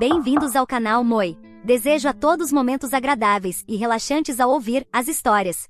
Bem-vindos ao canal Moi. Desejo a todos momentos agradáveis e relaxantes ao ouvir as histórias.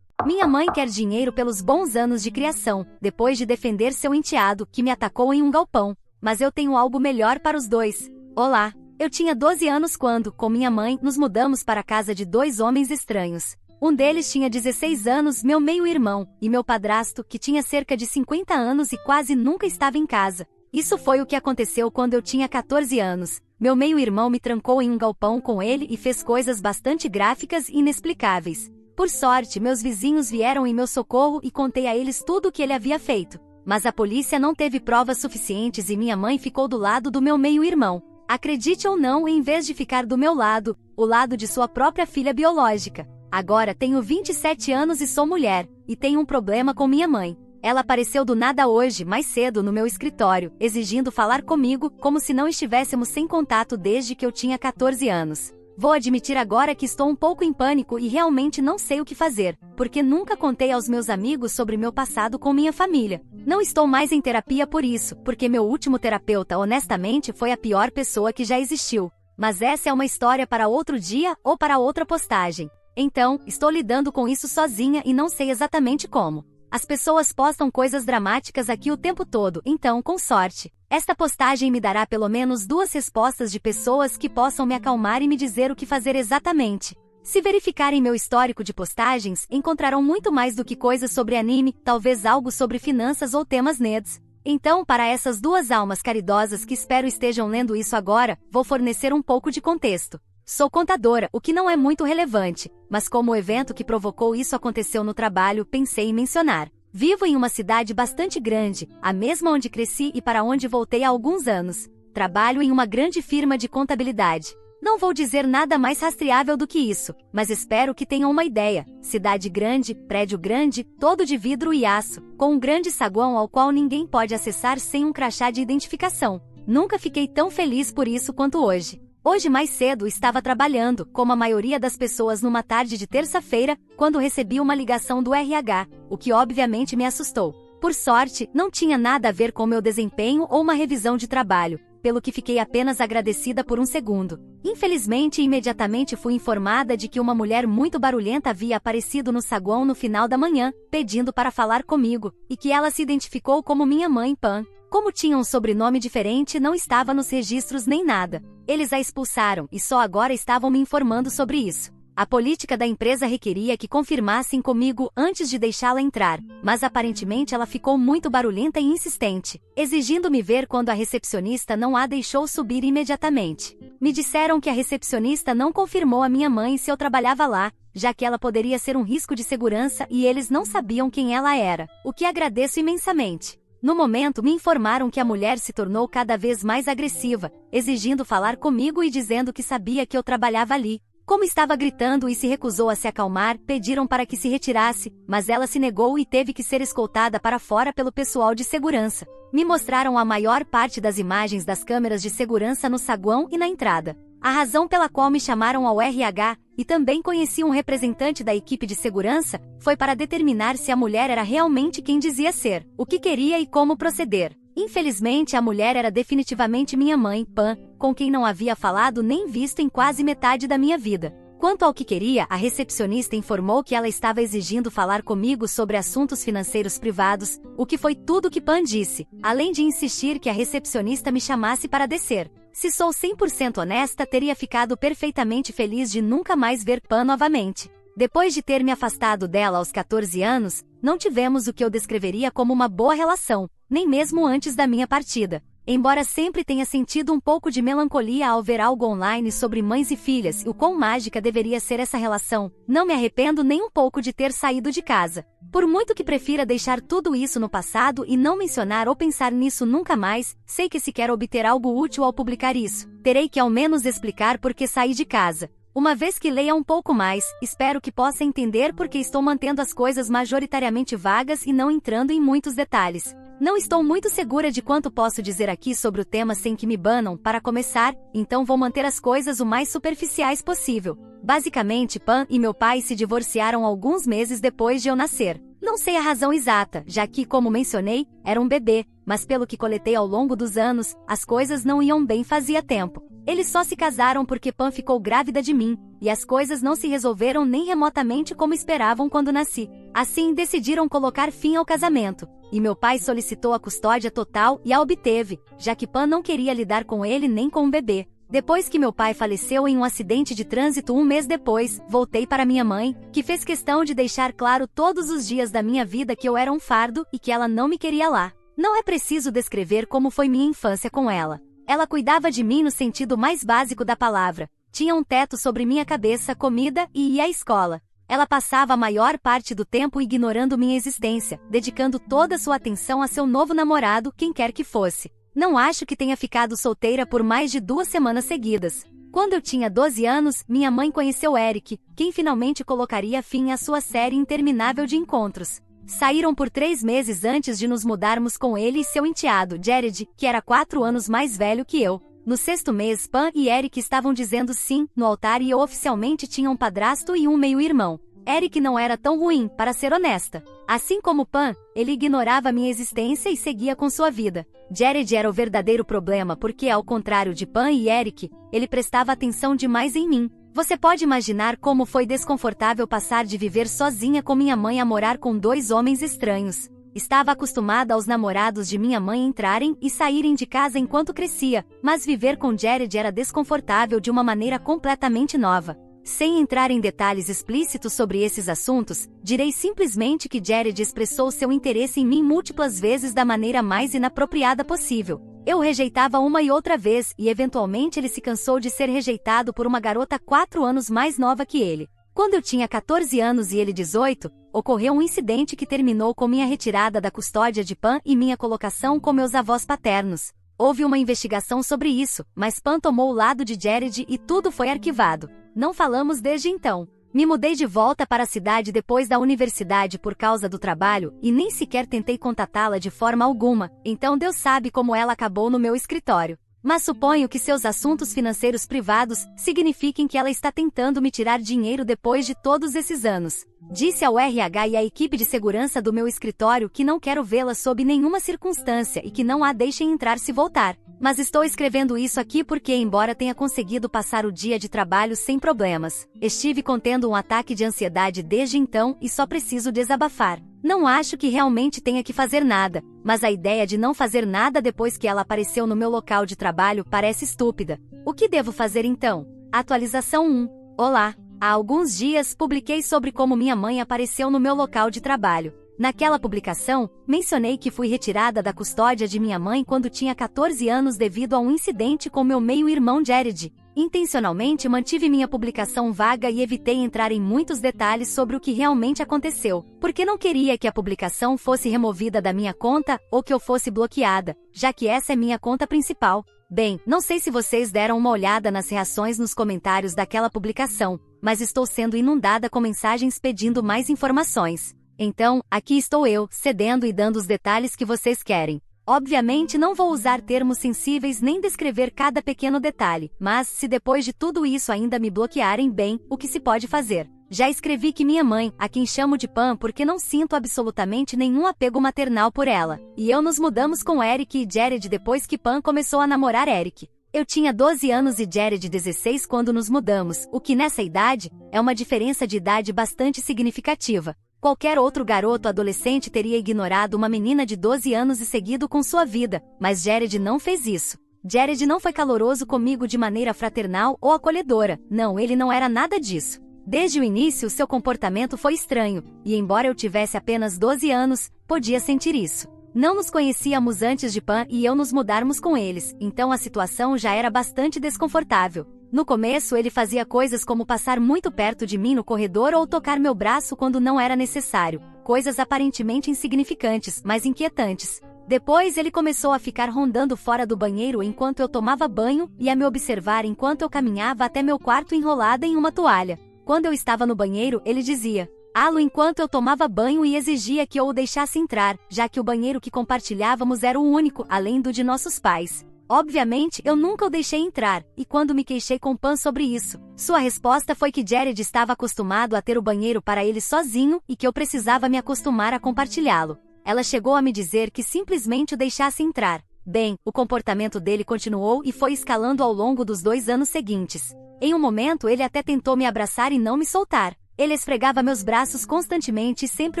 Minha mãe quer dinheiro pelos bons anos de criação, depois de defender seu enteado que me atacou em um galpão. Mas eu tenho algo melhor para os dois. Olá! Eu tinha 12 anos quando, com minha mãe, nos mudamos para a casa de dois homens estranhos. Um deles tinha 16 anos, meu meio-irmão, e meu padrasto, que tinha cerca de 50 anos e quase nunca estava em casa. Isso foi o que aconteceu quando eu tinha 14 anos. Meu meio-irmão me trancou em um galpão com ele e fez coisas bastante gráficas e inexplicáveis. Por sorte, meus vizinhos vieram em meu socorro e contei a eles tudo o que ele havia feito. Mas a polícia não teve provas suficientes e minha mãe ficou do lado do meu meio-irmão. Acredite ou não, em vez de ficar do meu lado, o lado de sua própria filha biológica. Agora tenho 27 anos e sou mulher, e tenho um problema com minha mãe. Ela apareceu do nada hoje, mais cedo, no meu escritório, exigindo falar comigo, como se não estivéssemos sem contato desde que eu tinha 14 anos. Vou admitir agora que estou um pouco em pânico e realmente não sei o que fazer, porque nunca contei aos meus amigos sobre meu passado com minha família. Não estou mais em terapia por isso, porque meu último terapeuta honestamente foi a pior pessoa que já existiu. Mas essa é uma história para outro dia ou para outra postagem. Então, estou lidando com isso sozinha e não sei exatamente como. As pessoas postam coisas dramáticas aqui o tempo todo, então, com sorte, esta postagem me dará pelo menos 2 respostas de pessoas que possam me acalmar e me dizer o que fazer exatamente. Se verificarem meu histórico de postagens, encontrarão muito mais do que coisas sobre anime, talvez algo sobre finanças ou temas nerds. Então, para essas 2 almas caridosas que espero estejam lendo isso agora, vou fornecer um pouco de contexto. Sou contadora, o que não é muito relevante, mas como o evento que provocou isso aconteceu no trabalho, pensei em mencionar. Vivo em uma cidade bastante grande, a mesma onde cresci e para onde voltei há alguns anos. Trabalho em uma grande firma de contabilidade. Não vou dizer nada mais rastreável do que isso, mas espero que tenham uma ideia. Cidade grande, prédio grande, todo de vidro e aço, com um grande saguão ao qual ninguém pode acessar sem um crachá de identificação. Nunca fiquei tão feliz por isso quanto hoje. Hoje mais cedo estava trabalhando, como a maioria das pessoas numa tarde de terça-feira, quando recebi uma ligação do RH, o que obviamente me assustou. Por sorte, não tinha nada a ver com meu desempenho ou uma revisão de trabalho, pelo que fiquei apenas agradecida por um segundo. Infelizmente, imediatamente fui informada de que uma mulher muito barulhenta havia aparecido no saguão no final da manhã, pedindo para falar comigo, e que ela se identificou como minha mãe Pan. Como tinha um sobrenome diferente, não estava nos registros nem nada. Eles a expulsaram e só agora estavam me informando sobre isso. A política da empresa requeria que confirmassem comigo antes de deixá-la entrar, mas aparentemente ela ficou muito barulhenta e insistente, exigindo me ver quando a recepcionista não a deixou subir imediatamente. Me disseram que a recepcionista não confirmou a minha mãe se eu trabalhava lá, já que ela poderia ser um risco de segurança e eles não sabiam quem ela era, o que agradeço imensamente. No momento, me informaram que a mulher se tornou cada vez mais agressiva, exigindo falar comigo e dizendo que sabia que eu trabalhava ali. Como estava gritando e se recusou a se acalmar, pediram para que se retirasse, mas ela se negou e teve que ser escoltada para fora pelo pessoal de segurança. Me mostraram a maior parte das imagens das câmeras de segurança no saguão e na entrada. A razão pela qual me chamaram ao RH, e também conheci um representante da equipe de segurança, foi para determinar se a mulher era realmente quem dizia ser, o que queria e como proceder. Infelizmente, a mulher era definitivamente minha mãe, Pan, com quem não havia falado nem visto em quase metade da minha vida. Quanto ao que queria, a recepcionista informou que ela estava exigindo falar comigo sobre assuntos financeiros privados, o que foi tudo que Pan disse, além de insistir que a recepcionista me chamasse para descer. Se sou 100% honesta, teria ficado perfeitamente feliz de nunca mais ver Pan novamente. Depois de ter me afastado dela aos 14 anos, não tivemos o que eu descreveria como uma boa relação, nem mesmo antes da minha partida. Embora sempre tenha sentido um pouco de melancolia ao ver algo online sobre mães e filhas e o quão mágica deveria ser essa relação, não me arrependo nem um pouco de ter saído de casa. Por muito que prefira deixar tudo isso no passado e não mencionar ou pensar nisso nunca mais, sei que se quer obter algo útil ao publicar isso, terei que ao menos explicar por que saí de casa. Uma vez que leia um pouco mais, espero que possa entender por que estou mantendo as coisas majoritariamente vagas e não entrando em muitos detalhes. Não estou muito segura de quanto posso dizer aqui sobre o tema sem que me banam, para começar, então vou manter as coisas o mais superficiais possível. Basicamente, Pan e meu pai se divorciaram alguns meses depois de eu nascer. Não sei a razão exata, já que, como mencionei, era um bebê, mas pelo que coletei ao longo dos anos, as coisas não iam bem fazia tempo. Eles só se casaram porque Pam ficou grávida de mim, e as coisas não se resolveram nem remotamente como esperavam quando nasci. Assim, decidiram colocar fim ao casamento, e meu pai solicitou a custódia total e a obteve, já que Pam não queria lidar com ele nem com o bebê. Depois que meu pai faleceu em um acidente de trânsito 1 mês depois, voltei para minha mãe, que fez questão de deixar claro todos os dias da minha vida que eu era um fardo e que ela não me queria lá. Não é preciso descrever como foi minha infância com ela. Ela cuidava de mim no sentido mais básico da palavra. Tinha um teto sobre minha cabeça, comida e ia à escola. Ela passava a maior parte do tempo ignorando minha existência, dedicando toda sua atenção a seu novo namorado, quem quer que fosse. Não acho que tenha ficado solteira por mais de 2 semanas seguidas. Quando eu tinha 12 anos, minha mãe conheceu Eric, quem finalmente colocaria fim à sua série interminável de encontros. Saíram por 3 meses antes de nos mudarmos com ele e seu enteado, Jared, que era 4 anos mais velho que eu. No 6º mês, Pam e Eric estavam dizendo sim no altar e eu oficialmente tinha um padrasto e um meio-irmão. Eric não era tão ruim, para ser honesta. Assim como Pam, ele ignorava minha existência e seguia com sua vida. Jared era o verdadeiro problema porque, ao contrário de Pam e Eric, ele prestava atenção demais em mim. Você pode imaginar como foi desconfortável passar de viver sozinha com minha mãe a morar com 2 homens estranhos. Estava acostumada aos namorados de minha mãe entrarem e saírem de casa enquanto crescia, mas viver com Jared era desconfortável de uma maneira completamente nova. Sem entrar em detalhes explícitos sobre esses assuntos, direi simplesmente que Jared expressou seu interesse em mim múltiplas vezes da maneira mais inapropriada possível. Eu o rejeitava uma e outra vez e eventualmente ele se cansou de ser rejeitado por uma garota 4 anos mais nova que ele. Quando eu tinha 14 anos e ele 18, ocorreu um incidente que terminou com minha retirada da custódia de Pam e minha colocação com meus avós paternos. Houve uma investigação sobre isso, mas Pam tomou o lado de Jared e tudo foi arquivado. Não falamos desde então. Me mudei de volta para a cidade depois da universidade por causa do trabalho e nem sequer tentei contatá-la de forma alguma, então Deus sabe como ela acabou no meu escritório. Mas suponho que seus assuntos financeiros privados signifiquem que ela está tentando me tirar dinheiro depois de todos esses anos. Disse ao RH e à equipe de segurança do meu escritório que não quero vê-la sob nenhuma circunstância e que não a deixem entrar se voltar. Mas estou escrevendo isso aqui porque, embora tenha conseguido passar o dia de trabalho sem problemas, estive contendo um ataque de ansiedade desde então e só preciso desabafar. Não acho que realmente tenha que fazer nada, mas a ideia de não fazer nada depois que ela apareceu no meu local de trabalho parece estúpida. O que devo fazer então? Atualização 1. Olá! Há alguns dias publiquei sobre como minha mãe apareceu no meu local de trabalho. Naquela publicação, mencionei que fui retirada da custódia de minha mãe quando tinha 14 anos devido a um incidente com meu meio-irmão Jared. Intencionalmente mantive minha publicação vaga e evitei entrar em muitos detalhes sobre o que realmente aconteceu, porque não queria que a publicação fosse removida da minha conta ou que eu fosse bloqueada, já que essa é minha conta principal. Bem, não sei se vocês deram uma olhada nas reações nos comentários daquela publicação, mas estou sendo inundada com mensagens pedindo mais informações. Então, aqui estou eu, cedendo e dando os detalhes que vocês querem. Obviamente não vou usar termos sensíveis nem descrever cada pequeno detalhe, mas, se depois de tudo isso ainda me bloquearem, bem, o que se pode fazer? Já escrevi que minha mãe, a quem chamo de Pam porque não sinto absolutamente nenhum apego maternal por ela, e eu nos mudamos com Eric e Jared depois que Pam começou a namorar Eric. Eu tinha 12 anos e Jared 16 quando nos mudamos, o que nessa idade, é uma diferença de idade bastante significativa. Qualquer outro garoto adolescente teria ignorado uma menina de 12 anos e seguido com sua vida, mas Jared não fez isso. Jared não foi caloroso comigo de maneira fraternal ou acolhedora, não, ele não era nada disso. Desde o início seu comportamento foi estranho, e embora eu tivesse apenas 12 anos, podia sentir isso. Não nos conhecíamos antes de Pam e eu nos mudarmos com eles, então a situação já era bastante desconfortável. No começo ele fazia coisas como passar muito perto de mim no corredor ou tocar meu braço quando não era necessário, coisas aparentemente insignificantes, mas inquietantes. Depois ele começou a ficar rondando fora do banheiro enquanto eu tomava banho e a me observar enquanto eu caminhava até meu quarto enrolada em uma toalha. Quando eu estava no banheiro, ele dizia "Alô" enquanto eu tomava banho e exigia que eu o deixasse entrar, já que o banheiro que compartilhávamos era o único, além do de nossos pais. Obviamente, eu nunca o deixei entrar, e quando me queixei com Pam sobre isso, sua resposta foi que Jared estava acostumado a ter o banheiro para ele sozinho e que eu precisava me acostumar a compartilhá-lo. ela chegou a me dizer que simplesmente o deixasse entrar. Bem, o comportamento dele continuou e foi escalando ao longo dos 2 anos seguintes. Em um momento ele até tentou me abraçar e não me soltar. Ele esfregava meus braços constantemente e sempre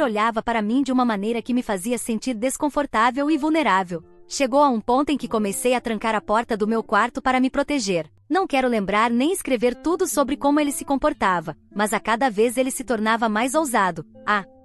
olhava para mim de uma maneira que me fazia sentir desconfortável e vulnerável. Chegou a um ponto em que comecei a trancar a porta do meu quarto para me proteger. Não quero lembrar nem escrever tudo sobre como ele se comportava, mas a cada vez ele se tornava mais ousado.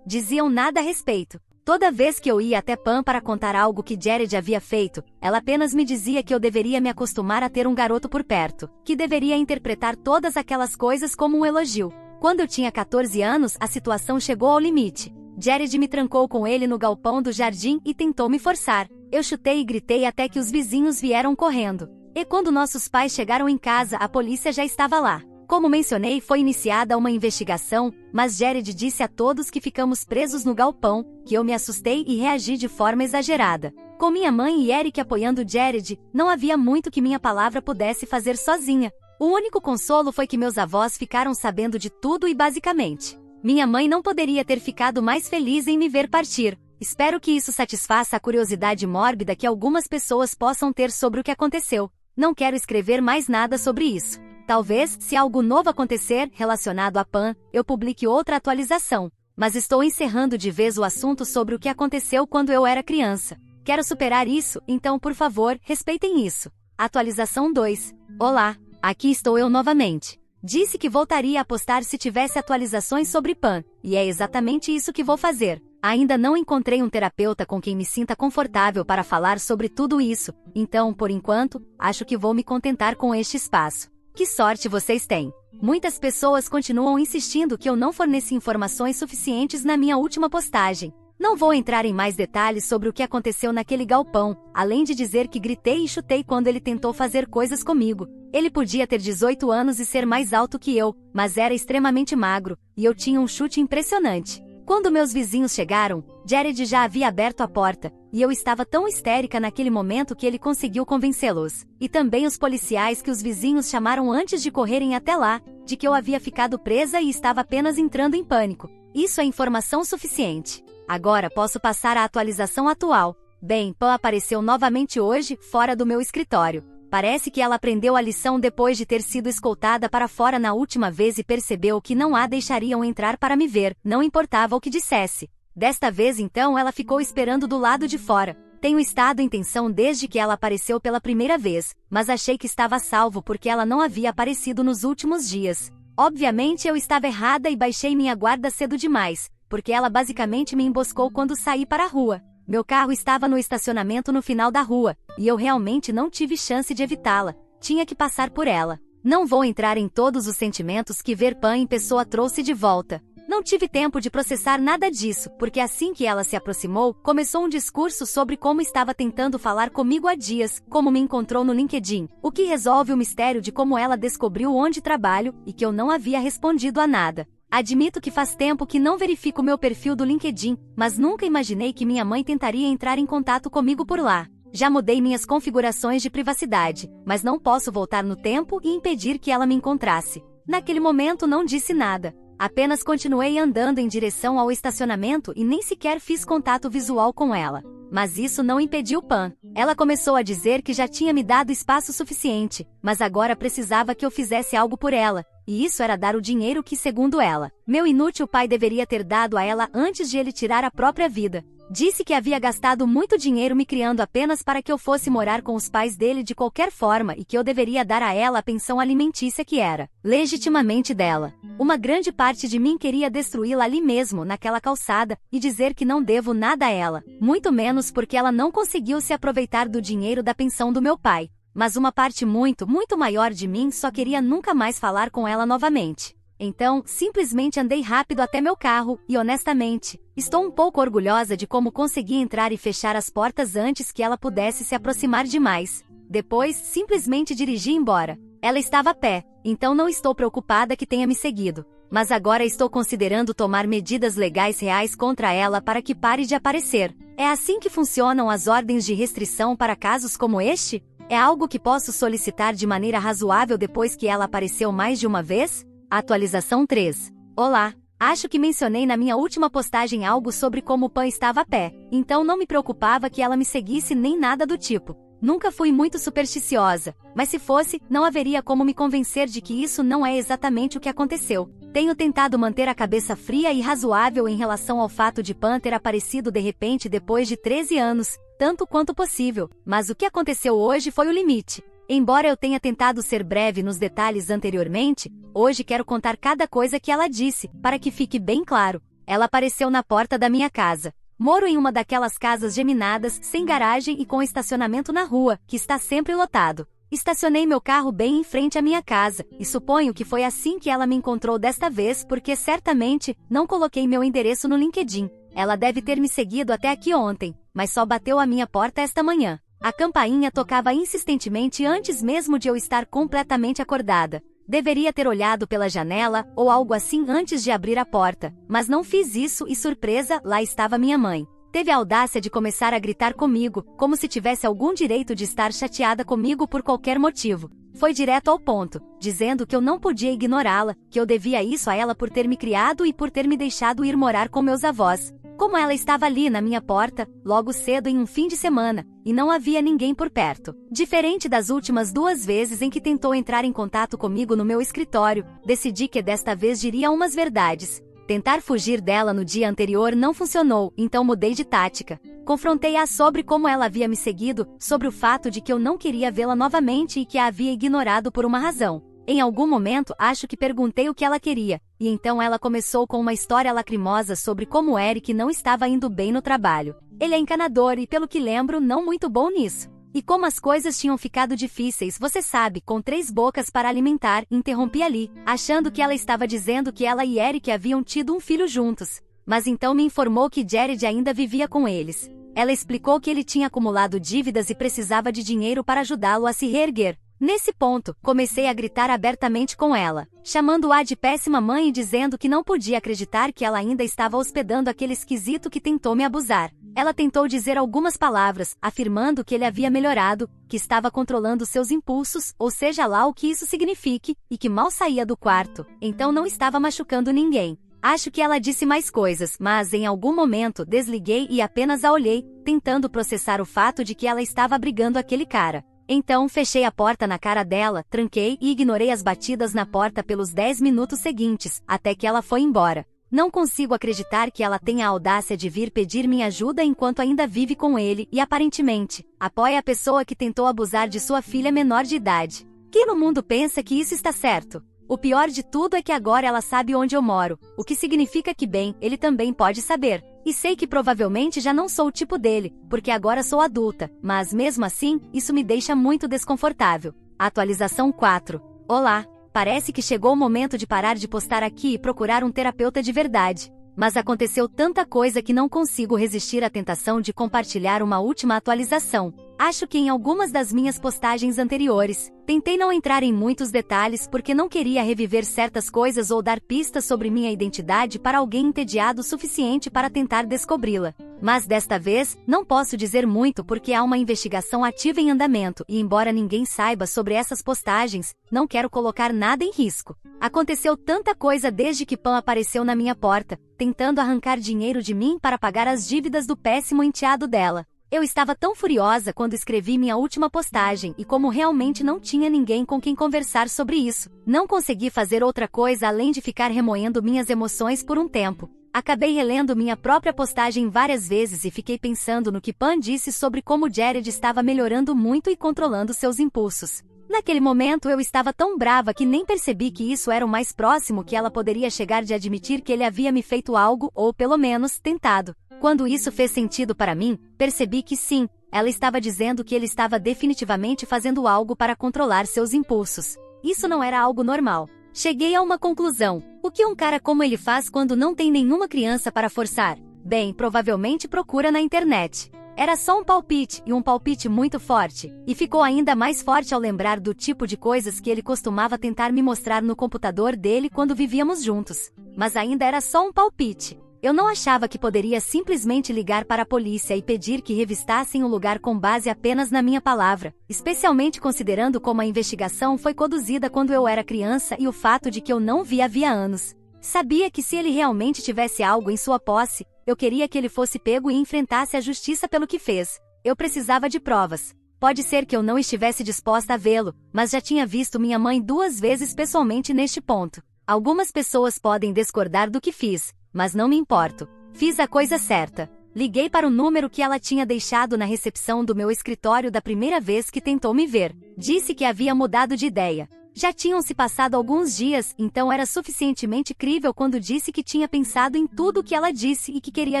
Diziam nada a respeito. Toda vez que eu ia até Pam para contar algo que Jared havia feito, ela apenas me dizia que eu deveria me acostumar a ter um garoto por perto, que deveria interpretar todas aquelas coisas como um elogio. Quando eu tinha 14 anos, a situação chegou ao limite. Jared me trancou com ele no galpão do jardim e tentou me forçar. Eu chutei e gritei até que os vizinhos vieram correndo. E quando nossos pais chegaram em casa, a polícia já estava lá. Como mencionei, foi iniciada uma investigação, mas Jared disse a todos que ficamos presos no galpão, que eu me assustei e reagi de forma exagerada. Com minha mãe e Eric apoiando Jared, não havia muito que minha palavra pudesse fazer sozinha. O único consolo foi que meus avós ficaram sabendo de tudo e basicamente, minha mãe não poderia ter ficado mais feliz em me ver partir. Espero que isso satisfaça a curiosidade mórbida que algumas pessoas possam ter sobre o que aconteceu. Não quero escrever mais nada sobre isso. Talvez, se algo novo acontecer relacionado a Pam, eu publique outra atualização. Mas estou encerrando de vez o assunto sobre o que aconteceu quando eu era criança. Quero superar isso, então por favor, respeitem isso. Atualização 2. Olá, aqui estou eu novamente. Disse que voltaria a postar se tivesse atualizações sobre Pam, e é exatamente isso que vou fazer. Ainda não encontrei um terapeuta com quem me sinta confortável para falar sobre tudo isso, então, por enquanto, acho que vou me contentar com este espaço. Que sorte vocês têm! Muitas pessoas continuam insistindo que eu não forneci informações suficientes na minha última postagem. Não vou entrar em mais detalhes sobre o que aconteceu naquele galpão, além de dizer que gritei e chutei quando ele tentou fazer coisas comigo. Ele podia ter 18 anos e ser mais alto que eu, mas era extremamente magro, e eu tinha um chute impressionante. Quando meus vizinhos chegaram, Jared já havia aberto a porta, e eu estava tão histérica naquele momento que ele conseguiu convencê-los. E também os policiais que os vizinhos chamaram antes de correrem até lá, de que eu havia ficado presa e estava apenas entrando em pânico. Isso é informação suficiente. Agora posso passar à atualização atual. Bem, Pam apareceu novamente hoje, fora do meu escritório. Parece que ela aprendeu a lição depois de ter sido escoltada para fora na última vez e percebeu que não a deixariam entrar para me ver, não importava o que dissesse. Desta vez então ela ficou esperando do lado de fora. Tenho estado em tensão desde que ela apareceu pela primeira vez, mas achei que estava a salvo porque ela não havia aparecido nos últimos dias. Obviamente eu estava errada e baixei minha guarda cedo demais, porque ela basicamente me emboscou quando saí para a rua. Meu carro estava no estacionamento no final da rua, e eu realmente não tive chance de evitá-la. Tinha que passar por ela. Não vou entrar em todos os sentimentos que ver Pam em pessoa trouxe de volta. Não tive tempo de processar nada disso, porque assim que ela se aproximou, começou um discurso sobre como estava tentando falar comigo há dias, como me encontrou no LinkedIn, o que resolve o mistério de como ela descobriu onde trabalho, e que eu não havia respondido a nada. Admito que faz tempo que não verifico meu perfil do LinkedIn, mas nunca imaginei que minha mãe tentaria entrar em contato comigo por lá. Já mudei minhas configurações de privacidade, mas não posso voltar no tempo e impedir que ela me encontrasse. Naquele momento não disse nada. Apenas continuei andando em direção ao estacionamento e nem sequer fiz contato visual com ela. Mas isso não impediu Pam. Ela começou a dizer que já tinha me dado espaço suficiente, mas agora precisava que eu fizesse algo por ela. E isso era dar o dinheiro que, segundo ela, meu inútil pai deveria ter dado a ela antes de ele tirar a própria vida. Disse que havia gastado muito dinheiro me criando apenas para que eu fosse morar com os pais dele de qualquer forma e que eu deveria dar a ela a pensão alimentícia que era, legitimamente dela. Uma grande parte de mim queria destruí-la ali mesmo, naquela calçada, e dizer que não devo nada a ela, muito menos porque ela não conseguiu se aproveitar do dinheiro da pensão do meu pai. Mas uma parte muito, muito maior de mim só queria nunca mais falar com ela novamente. Então, simplesmente andei rápido até meu carro, e honestamente, estou um pouco orgulhosa de como consegui entrar e fechar as portas antes que ela pudesse se aproximar demais. Depois, simplesmente dirigi embora. Ela estava a pé, então não estou preocupada que tenha me seguido. Mas agora estou considerando tomar medidas legais reais contra ela para que pare de aparecer. É assim que funcionam as ordens de restrição para casos como este? É algo que posso solicitar de maneira razoável depois que ela apareceu mais de uma vez? Atualização 3. Olá, Acho que mencionei na minha última postagem algo sobre como Pan estava a pé, então não me preocupava que ela me seguisse nem nada do tipo. Nunca fui muito supersticiosa, mas se fosse, não haveria como me convencer de que isso não é exatamente o que aconteceu. Tenho tentado manter a cabeça fria e razoável em relação ao fato de Pan ter aparecido de repente depois de 13 anos, tanto quanto possível, mas o que aconteceu hoje foi o limite. Embora eu tenha tentado ser breve nos detalhes anteriormente, hoje quero contar cada coisa que ela disse, para que fique bem claro. Ela apareceu na porta da minha casa. Moro em uma daquelas casas geminadas, sem garagem e com estacionamento na rua, que está sempre lotado. Estacionei meu carro bem em frente à minha casa, e suponho que foi assim que ela me encontrou desta vez porque certamente não coloquei meu endereço no LinkedIn. Ela deve ter me seguido até aqui ontem, mas só bateu à minha porta esta manhã. A campainha tocava insistentemente antes mesmo de eu estar completamente acordada. Deveria ter olhado pela janela, ou algo assim antes de abrir a porta, mas não fiz isso e surpresa, lá estava minha mãe. Teve a audácia de começar a gritar comigo, como se tivesse algum direito de estar chateada comigo por qualquer motivo. Foi direto ao ponto, dizendo que eu não podia ignorá-la, que eu devia isso a ela por ter me criado e por ter me deixado ir morar com meus avós. Como ela estava ali na minha porta, logo cedo em um fim de semana, e não havia ninguém por perto. Diferente das últimas 2 vezes em que tentou entrar em contato comigo no meu escritório, decidi que desta vez diria umas verdades. Tentar fugir dela no dia anterior não funcionou, então mudei de tática. Confrontei-a sobre como ela havia me seguido, sobre o fato de que eu não queria vê-la novamente e que a havia ignorado por uma razão. Em algum momento, acho que perguntei o que ela queria, e então ela começou com uma história lacrimosa sobre como Eric não estava indo bem no trabalho. Ele é encanador e, pelo que lembro, não muito bom nisso. E como as coisas tinham ficado difíceis, você sabe, com 3 bocas para alimentar, interrompi ali, achando que ela estava dizendo que ela e Eric haviam tido um filho juntos. Mas então me informou que Jared ainda vivia com eles. Ela explicou que ele tinha acumulado dívidas e precisava de dinheiro para ajudá-lo a se reerguer. Nesse ponto, comecei a gritar abertamente com ela, chamando-a de péssima mãe e dizendo que não podia acreditar que ela ainda estava hospedando aquele esquisito que tentou me abusar. Ela tentou dizer algumas palavras, afirmando que ele havia melhorado, que estava controlando seus impulsos, ou seja lá o que isso signifique, e que mal saía do quarto, então não estava machucando ninguém. Acho que ela disse mais coisas, mas em algum momento desliguei e apenas a olhei, tentando processar o fato de que ela estava abrigando aquele cara. Então fechei a porta na cara dela, tranquei e ignorei as batidas na porta pelos 10 minutos seguintes, até que ela foi embora. Não consigo acreditar que ela tenha a audácia de vir pedir minha ajuda enquanto ainda vive com ele e, aparentemente, apoia a pessoa que tentou abusar de sua filha menor de idade. Quem no mundo pensa que isso está certo? O pior de tudo é que agora ela sabe onde eu moro, o que significa que, bem, ele também pode saber. E sei que provavelmente já não sou o tipo dele, porque agora sou adulta, mas mesmo assim, isso me deixa muito desconfortável. Atualização 4. Olá, parece que chegou o momento de parar de postar aqui e procurar um terapeuta de verdade. Mas aconteceu tanta coisa que não consigo resistir à tentação de compartilhar uma última atualização. Acho que em algumas das minhas postagens anteriores, tentei não entrar em muitos detalhes porque não queria reviver certas coisas ou dar pistas sobre minha identidade para alguém entediado o suficiente para tentar descobri-la. Mas desta vez, não posso dizer muito porque há uma investigação ativa em andamento e embora ninguém saiba sobre essas postagens, não quero colocar nada em risco. Aconteceu tanta coisa desde que Pam apareceu na minha porta, tentando arrancar dinheiro de mim para pagar as dívidas do péssimo enteado dela. Eu estava tão furiosa quando escrevi minha última postagem e como realmente não tinha ninguém com quem conversar sobre isso, não consegui fazer outra coisa além de ficar remoendo minhas emoções por um tempo. Acabei relendo minha própria postagem várias vezes e fiquei pensando no que Pam disse sobre como Jared estava melhorando muito e controlando seus impulsos. Naquele momento eu estava tão brava que nem percebi que isso era o mais próximo que ela poderia chegar de admitir que ele havia me feito algo, ou pelo menos, tentado. Quando isso fez sentido para mim, percebi que sim, ela estava dizendo que ele estava definitivamente fazendo algo para controlar seus impulsos. Isso não era algo normal. Cheguei a uma conclusão. O que um cara como ele faz quando não tem nenhuma criança para forçar? Bem, provavelmente procura na internet. Era só um palpite, e um palpite muito forte, e ficou ainda mais forte ao lembrar do tipo de coisas que ele costumava tentar me mostrar no computador dele quando vivíamos juntos. Mas ainda era só um palpite. Eu não achava que poderia simplesmente ligar para a polícia e pedir que revistassem o lugar com base apenas na minha palavra, especialmente considerando como a investigação foi conduzida quando eu era criança e o fato de que eu não vi havia anos. Sabia que se ele realmente tivesse algo em sua posse, eu queria que ele fosse pego e enfrentasse a justiça pelo que fez. Eu precisava de provas. Pode ser que eu não estivesse disposta a vê-lo, mas já tinha visto minha mãe 2 vezes pessoalmente neste ponto. Algumas pessoas podem discordar do que fiz, mas não me importo. Fiz a coisa certa. Liguei para o número que ela tinha deixado na recepção do meu escritório da primeira vez que tentou me ver. Disse que havia mudado de ideia. Já tinham se passado alguns dias, então era suficientemente crível quando disse que tinha pensado em tudo o que ela disse e que queria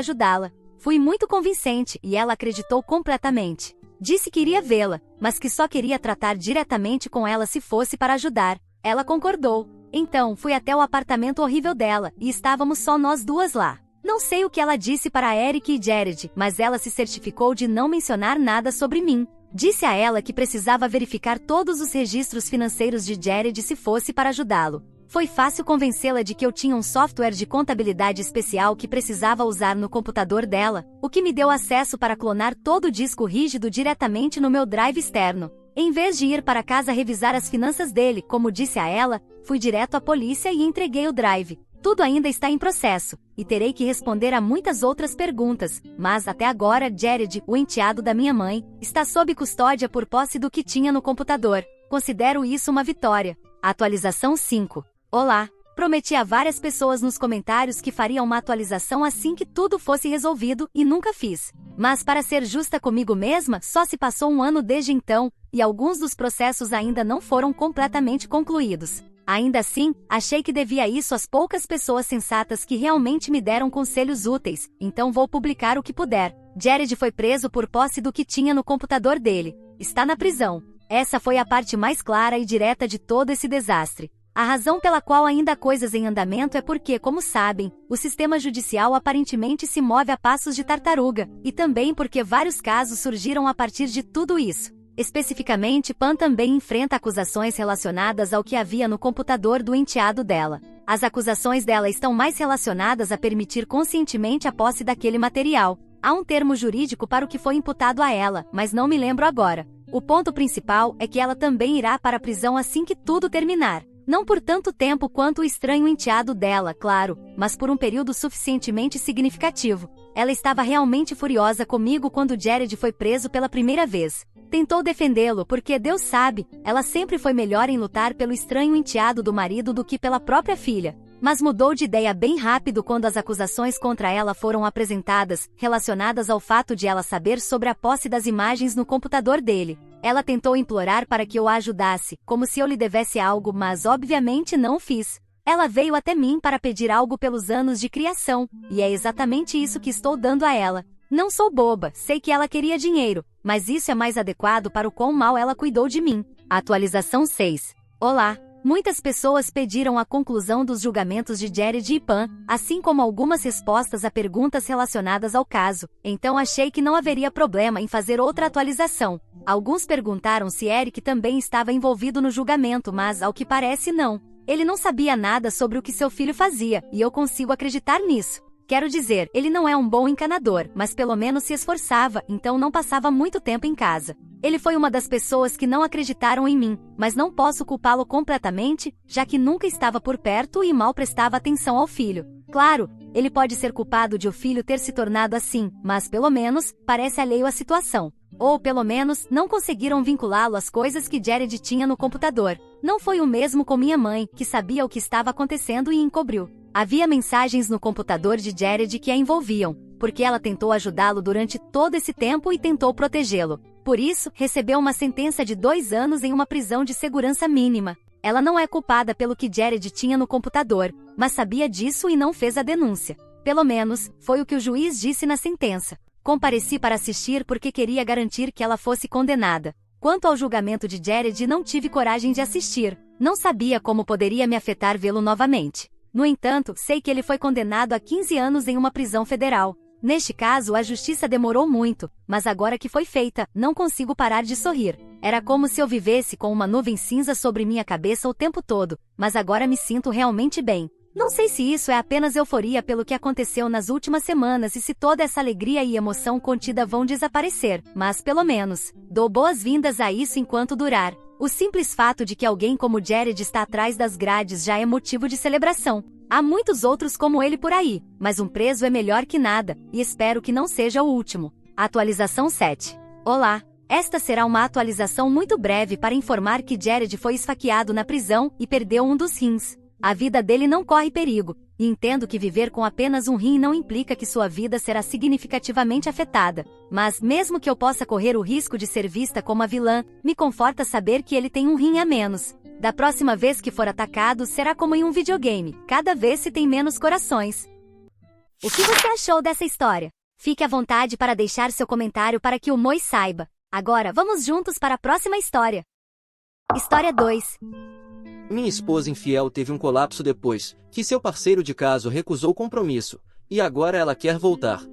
ajudá-la. Fui muito convincente e ela acreditou completamente. Disse que iria vê-la, mas que só queria tratar diretamente com ela se fosse para ajudar. Ela concordou. Então, fui até o apartamento horrível dela, e estávamos só nós 2 lá. Não sei o que ela disse para Eric e Jared, mas ela se certificou de não mencionar nada sobre mim. Disse a ela que precisava verificar todos os registros financeiros de Jared se fosse para ajudá-lo. Foi fácil convencê-la de que eu tinha um software de contabilidade especial que precisava usar no computador dela, o que me deu acesso para clonar todo o disco rígido diretamente no meu drive externo. Em vez de ir para casa revisar as finanças dele, como disse a ela, fui direto à polícia e entreguei o drive. Tudo ainda está em processo, e terei que responder a muitas outras perguntas, mas até agora Jared, o enteado da minha mãe, está sob custódia por posse do que tinha no computador. Considero isso uma vitória. Atualização 5. Olá! Prometi a várias pessoas nos comentários que faria uma atualização assim que tudo fosse resolvido e nunca fiz. Mas para ser justa comigo mesma, só se passou 1 ano desde então, e alguns dos processos ainda não foram completamente concluídos. Ainda assim, achei que devia isso às poucas pessoas sensatas que realmente me deram conselhos úteis, então vou publicar o que puder. Jared foi preso por posse do que tinha no computador dele. Está na prisão. Essa foi a parte mais clara e direta de todo esse desastre. A razão pela qual ainda há coisas em andamento é porque, como sabem, o sistema judicial aparentemente se move a passos de tartaruga, e também porque vários casos surgiram a partir de tudo isso. Especificamente, Pam também enfrenta acusações relacionadas ao que havia no computador do enteado dela. As acusações dela estão mais relacionadas a permitir conscientemente a posse daquele material. Há um termo jurídico para o que foi imputado a ela, mas não me lembro agora. O ponto principal é que ela também irá para a prisão assim que tudo terminar. Não por tanto tempo quanto o estranho enteado dela, claro, mas por um período suficientemente significativo. Ela estava realmente furiosa comigo quando Jared foi preso pela primeira vez. Tentou defendê-lo porque, Deus sabe, ela sempre foi melhor em lutar pelo estranho enteado do marido do que pela própria filha. Mas mudou de ideia bem rápido quando as acusações contra ela foram apresentadas, relacionadas ao fato de ela saber sobre a posse das imagens no computador dele. Ela tentou implorar para que eu a ajudasse, como se eu lhe devesse algo, mas obviamente não fiz. Ela veio até mim para pedir algo pelos anos de criação, e é exatamente isso que estou dando a ela. Não sou boba, sei que ela queria dinheiro, mas isso é mais adequado para o quão mal ela cuidou de mim. Atualização 6. Olá! Muitas pessoas pediram a conclusão dos julgamentos de Jared e Pam, assim como algumas respostas a perguntas relacionadas ao caso, então achei que não haveria problema em fazer outra atualização. Alguns perguntaram se Eric também estava envolvido no julgamento, mas ao que parece não. Ele não sabia nada sobre o que seu filho fazia, e eu consigo acreditar nisso. Quero dizer, ele não é um bom encanador, mas pelo menos se esforçava, então não passava muito tempo em casa. Ele foi uma das pessoas que não acreditaram em mim, mas não posso culpá-lo completamente, já que nunca estava por perto e mal prestava atenção ao filho. Claro, ele pode ser culpado de o filho ter se tornado assim, mas pelo menos, parece alheio à situação. Ou pelo menos, não conseguiram vinculá-lo às coisas que Jared tinha no computador. Não foi o mesmo com minha mãe, que sabia o que estava acontecendo e encobriu. Havia mensagens no computador de Jared que a envolviam, porque ela tentou ajudá-lo durante todo esse tempo e tentou protegê-lo. Por isso, recebeu uma sentença de 2 anos em uma prisão de segurança mínima. Ela não é culpada pelo que Jared tinha no computador, mas sabia disso e não fez a denúncia. Pelo menos, foi o que o juiz disse na sentença. Compareci para assistir porque queria garantir que ela fosse condenada. Quanto ao julgamento de Jared, não tive coragem de assistir. Não sabia como poderia me afetar vê-lo novamente. No entanto, sei que ele foi condenado a 15 anos em uma prisão federal. Neste caso, a justiça demorou muito, mas agora que foi feita, não consigo parar de sorrir. Era como se eu vivesse com uma nuvem cinza sobre minha cabeça o tempo todo, mas agora me sinto realmente bem. Não sei se isso é apenas euforia pelo que aconteceu nas últimas semanas e se toda essa alegria e emoção contida vão desaparecer, mas pelo menos, dou boas-vindas a isso enquanto durar. O simples fato de que alguém como Jared está atrás das grades já é motivo de celebração. Há muitos outros como ele por aí, mas um preso é melhor que nada, e espero que não seja o último. Atualização 7. Olá! Esta será uma atualização muito breve para informar que Jared foi esfaqueado na prisão e perdeu um dos rins. A vida dele não corre perigo, e entendo que viver com apenas um rim não implica que sua vida será significativamente afetada. Mas, mesmo que eu possa correr o risco de ser vista como a vilã, me conforta saber que ele tem um rim a menos. Da próxima vez que for atacado, será como em um videogame, cada vez se tem menos corações. O que você achou dessa história? Fique à vontade para deixar seu comentário para que o Moi saiba. Agora, vamos juntos para a próxima história. História 2. Minha esposa infiel teve um colapso depois que seu parceiro de caso recusou compromisso, e agora ela quer voltar.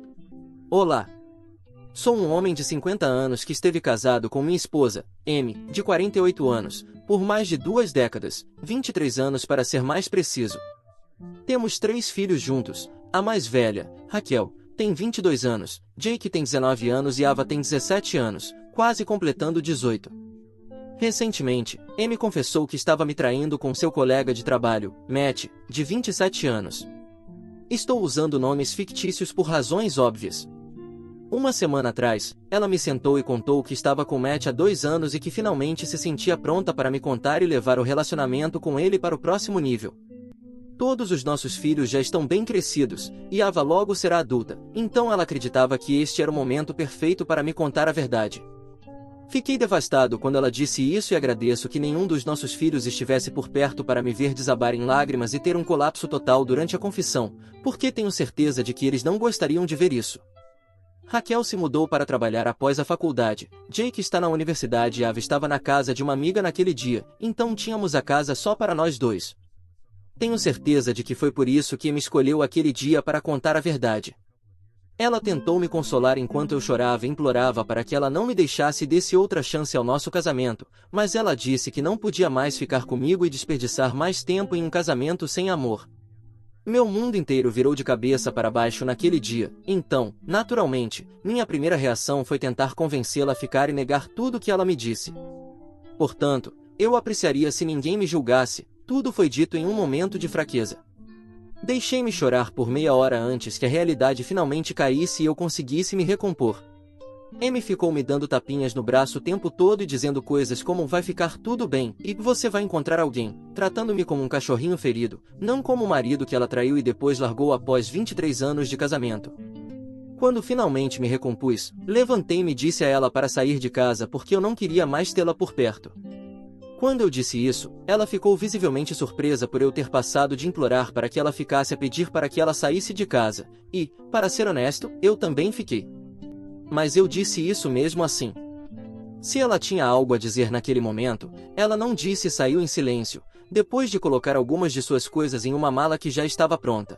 Olá! Sou um homem de 50 anos que esteve casado com minha esposa, M, de 48 anos, por mais de 2 décadas, 23 anos para ser mais preciso. Temos 3 filhos juntos, a mais velha, Raquel, tem 22 anos, Jake tem 19 anos e Ava tem 17 anos, quase completando 18. Recentemente, M confessou que estava me traindo com seu colega de trabalho, Matt, de 27 anos. Estou usando nomes fictícios por razões óbvias. Uma semana atrás, ela me sentou e contou que estava com Matt há 2 anos e que finalmente se sentia pronta para me contar e levar o relacionamento com ele para o próximo nível. Todos os nossos filhos já estão bem crescidos, e Ava logo será adulta, então ela acreditava que este era o momento perfeito para me contar a verdade. Fiquei devastado quando ela disse isso e agradeço que nenhum dos nossos filhos estivesse por perto para me ver desabar em lágrimas e ter um colapso total durante a confissão, porque tenho certeza de que eles não gostariam de ver isso. Raquel se mudou para trabalhar após a faculdade, Jake está na universidade e Ava estava na casa de uma amiga naquele dia, então tínhamos a casa só para nós dois. Tenho certeza de que foi por isso que me escolheu aquele dia para contar a verdade. Ela tentou me consolar enquanto eu chorava e implorava para que ela não me deixasse e desse outra chance ao nosso casamento, mas ela disse que não podia mais ficar comigo e desperdiçar mais tempo em um casamento sem amor. Meu mundo inteiro virou de cabeça para baixo naquele dia, então, naturalmente, minha primeira reação foi tentar convencê-la a ficar e negar tudo o que ela me disse. Portanto, eu apreciaria se ninguém me julgasse, tudo foi dito em um momento de fraqueza. Deixei-me chorar por meia hora antes que a realidade finalmente caísse e eu conseguisse me recompor. M ficou me dando tapinhas no braço o tempo todo e dizendo coisas como vai ficar tudo bem, e você vai encontrar alguém, tratando-me como um cachorrinho ferido, não como o marido que ela traiu e depois largou após 23 anos de casamento. Quando finalmente me recompus, levantei-me e disse a ela para sair de casa porque eu não queria mais tê-la por perto. Quando eu disse isso, ela ficou visivelmente surpresa por eu ter passado de implorar para que ela ficasse a pedir para que ela saísse de casa, e, para ser honesto, eu também fiquei. Mas eu disse isso mesmo assim. Se ela tinha algo a dizer naquele momento, ela não disse e saiu em silêncio, depois de colocar algumas de suas coisas em uma mala que já estava pronta.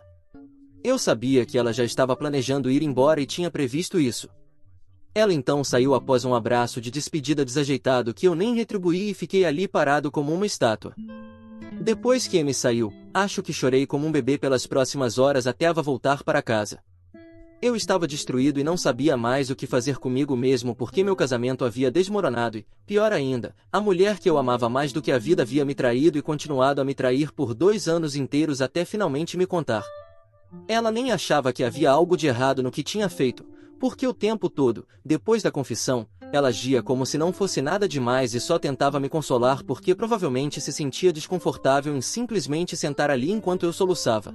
Eu sabia que ela já estava planejando ir embora e tinha previsto isso. Ela então saiu após um abraço de despedida desajeitado que eu nem retribuí e fiquei ali parado como uma estátua. Depois que Amy saiu, acho que chorei como um bebê pelas próximas horas até Ava voltar para casa. Eu estava destruído e não sabia mais o que fazer comigo mesmo porque meu casamento havia desmoronado e, pior ainda, a mulher que eu amava mais do que a vida havia me traído e continuado a me trair por 2 anos inteiros até finalmente me contar. Ela nem achava que havia algo de errado no que tinha feito, porque o tempo todo, depois da confissão, ela agia como se não fosse nada demais e só tentava me consolar porque provavelmente se sentia desconfortável em simplesmente sentar ali enquanto eu soluçava.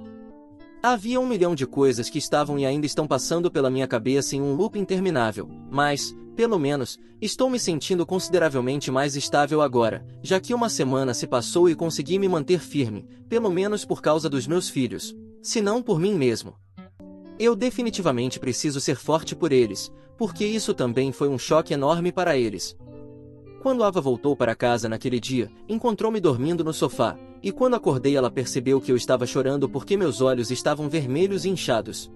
Havia 1 milhão de coisas que estavam e ainda estão passando pela minha cabeça em um loop interminável, mas, pelo menos, estou me sentindo consideravelmente mais estável agora, já que 1 semana se passou e consegui me manter firme, pelo menos por causa dos meus filhos, se não por mim mesmo. Eu definitivamente preciso ser forte por eles, porque isso também foi um choque enorme para eles. Quando Ava voltou para casa naquele dia, encontrou-me dormindo no sofá, e quando acordei ela percebeu que eu estava chorando porque meus olhos estavam vermelhos e inchados.